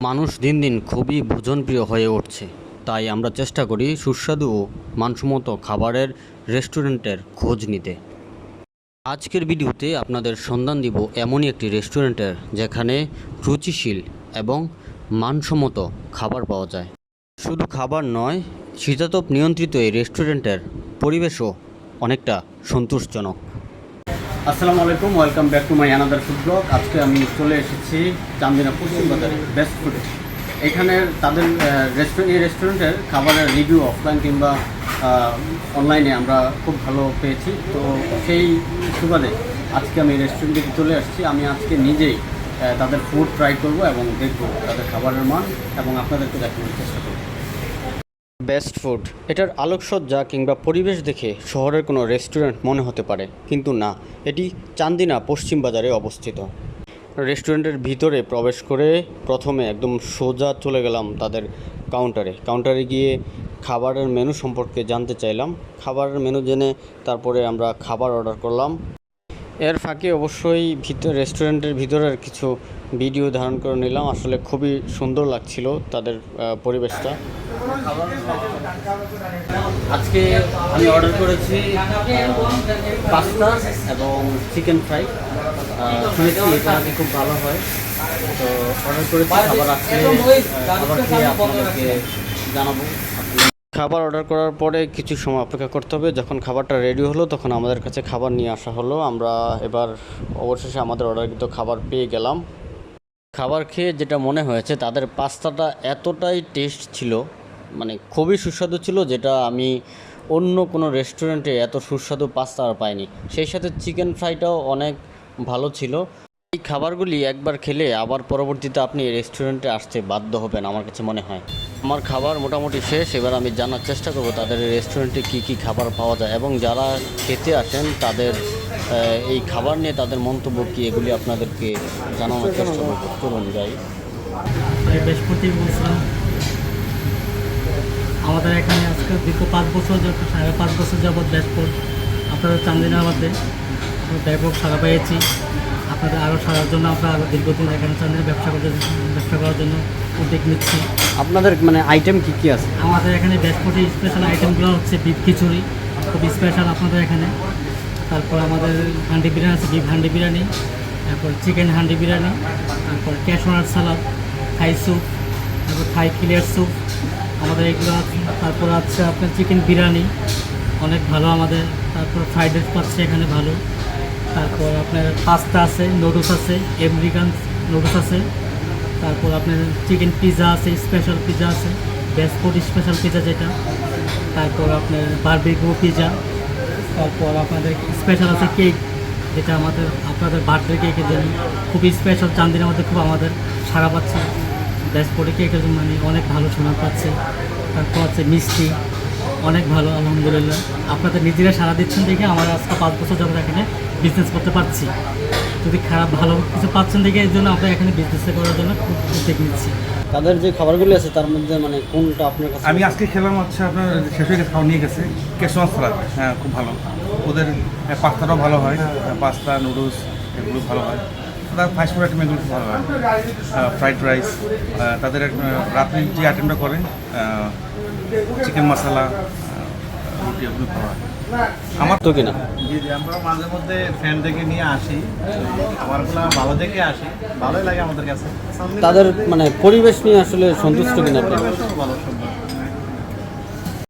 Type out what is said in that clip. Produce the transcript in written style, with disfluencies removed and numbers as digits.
মানুষ দিন দিন খুবই ভোজনপ্রিয় হয়ে উঠছে, তাই আমরা চেষ্টা করি সুস্বাদু ও মানসম্মত খাবারের রেস্টুরেন্টের খোঁজ নিতে। আজকের ভিডিওতে আপনাদের সন্ধান দিব এমনই একটি রেস্টুরেন্টের যেখানে রুচিশীল এবং মানসম্মত খাবার পাওয়া যায়। শুধু খাবার নয়, শীতাতপ নিয়ন্ত্রিত এই রেস্টুরেন্টের পরিবেশও অনেকটা সন্তোষজনক। আসসালামু আলাইকুম, welcome back to my another food blog. আজকে আমি চলে এসেছি চান্দিনা পশ্চিম বাজারে বেস্ট ফুডে। এখানের তাদের এই রেস্টুরেন্টের খাবারের রিভিউ অফলাইন কিংবা অনলাইনে আমরা খুব ভালো পেয়েছি। তো সেই সুবাদে আজকে আমি রেস্টুরেন্টে চলে আসছি। আমি আজকে নিজেই তাদের ফুড ট্রাই করব এবং দেখব তাদের খাবারের মান এবং আপনাদেরকে দেখানোর চেষ্টা করব। বেস্ট ফুড, এটার আলোকসজ্জা কিংবা পরিবেশ দেখে শহরের কোনো রেস্টুরেন্ট মনে হতে পারে, কিন্তু না, এটি চান্দিনা পশ্চিম বাজারে অবস্থিত। রেস্টুরেন্টের ভিতরে প্রবেশ করে প্রথমে একদম সোজা চলে গেলাম তাদের কাউন্টারে গিয়ে খাবারের মেনু সম্পর্কে জানতে চাইলাম। খাবারের মেনু জেনে তারপরে আমরা খাবার অর্ডার করলাম। এর ফাঁকে অবশ্যই রেস্টুরেন্টের ভিতরের কিছু ভিডিও ধারণ করে নিলাম। আসলে খুবই সুন্দর লাগছিল তাদের পরিবেশটা। আজকে আমি অর্ডার করেছি পাস্তা এবং চিকেন ফ্রাই। শুনেছি এটা নাকি খুব ভালো হয়, তো অর্ডার করেছি। খাবার আসলে খাবার খেয়ে আপনাদেরকে জানাবো। খাবার অর্ডার করার পরে কিছু সময় অপেক্ষা করতে হবে। যখন খাবারটা রেডি হলো তখন আমাদের কাছে খাবার নিয়ে আসা হলো। আমরা এবার অবশেষে আমাদের অর্ডারকৃত খাবার পেয়ে গেলাম। খাবার খেয়ে যেটা মনে হয়েছে, তাদের পাস্তাটা এতটাই টেস্ট ছিল, মানে খুবই সুস্বাদু ছিল, যেটা আমি অন্য কোনো রেস্টুরেন্টে এত সুস্বাদু পাস্তা আর পাইনি। সেই সাথে চিকেন ফ্রাইটাও অনেক ভালো ছিল। এই খাবারগুলি একবার খেলে আবার পরবর্তীতে আপনি রেস্টুরেন্টে আসতে বাধ্য হবেন আমার কাছে মনে হয়। আমার খাবার মোটামুটি শেষ। এবার আমি জানার চেষ্টা করব তাদের রেস্টুরেন্টে কী কী খাবার পাওয়া যায় এবং যারা খেতে আসেন তাদের এই খাবার নিয়ে তাদের মন্তব্য কী, এগুলি আপনাদেরকে জানানোর চেষ্টা করুন। যাই বৃহস্পতি বলছিলাম, আমাদের এখানে আজকে দীর্ঘ 5 বছর 5.5 বছর যাবৎ ব্যাসপুর আপনাদের চান্দিনাবাদে ব্যাপক সারা পেয়েছি। আপনাদের আরও সারার জন্য আমরা আরও দীর্ঘদিন এখানে চান্দিনা ব্যবসা করার জন্য উদ্যোগ নিচ্ছি। আপনাদের মানে আইটেম কী কী আছে? আমাদের এখানে ব্যাসপুরি স্পেশাল আইটেমগুলো হচ্ছে বিফ খিচুড়ি, খুব স্পেশাল আপনাদের এখানে। তারপর আমাদের হান্ডি বিরিয়ানি আছে, বিফ হান্ডি বিরিয়ানি, তারপর চিকেন হান্ডি বিরিয়ানি, তারপর ক্যাশওয়ানাট সালাদ, থাই স্যুপ, তারপর থাই ক্লিয়ার স্যুপ আমাদের এগুলো আছে। তারপর আছে আপনার চিকেন বিরিয়ানি অনেক ভালো আমাদের। তারপর ফ্রাইড রাইস পাচ্ছে এখানে ভালো। তারপর আপনার পাস্তা আছে, নুডলস আছে, আমেরিকান নুডলস আছে। তারপর আপনার চিকেন পিৎজা আছে, স্পেশাল পিৎজা আছে, বেস্ট স্পেশাল পিৎজা যেটা। তারপর আপনার বারবিকিউ পিৎজা। তারপর আপনাদের স্পেশাল আছে কেক, যেটা আপনাদের বার্থডে কেকের জন্য খুবই স্পেশাল। চান্দিনার মধ্যে খুব আমাদের সারা পাচ্ছে বেস্ট কেকের জন্য, মানে অনেক ভালো শোনা পাচ্ছে। তারপর আছে মিষ্টি, অনেক ভালো আলহামদুলিল্লাহ। আপনাদের নিজেরা সারা দিচ্ছেন দেখে আমরা আজকে 5 বছর যাবত এখানে বিজনেস করতে পারছি। যদি ভালো কিছু পাচ্ছেন দেখে এর জন্য আমরা এখানে বিজনেস করার জন্য খুব উদ্যোগ নিচ্ছি। তাদের যে খাবারগুলো আছে তার মধ্যে মানে কোনটা আপনার কাছে? আমি আজকে খেলাম হচ্ছে আপনার শেষ হয়ে গেছে, খাওয়া নিয়ে গেছে ক্যাশওয়ান সালাদ। হ্যাঁ, খুব ভালো। ওদের পাস্তাটাও ভালো হয়, পাস্তা নুডলস এগুলো ভালো হয়। তাদের ফাস্ট ফুড আইটেম এগুলো খুব ভালো হয়। ফ্রাইড রাইস, তাদের রাত্রি যে আইটেমটা করে চিকেন মশলা, রুটি এগুলো ভালো হয়। আমার তো কিনা জি জি, আমরা মাঝে মধ্যে ফ্রেন্ড থেকে নিয়ে আসি, খাবারগুলো ভালো দেখে আসি, ভালোই লাগে আমাদের কাছে। তাদের মানে পরিবেশ নিয়ে আসলে সন্তুষ্ট কিনা আপনি? পরিবেশও ভালো, সুন্দর।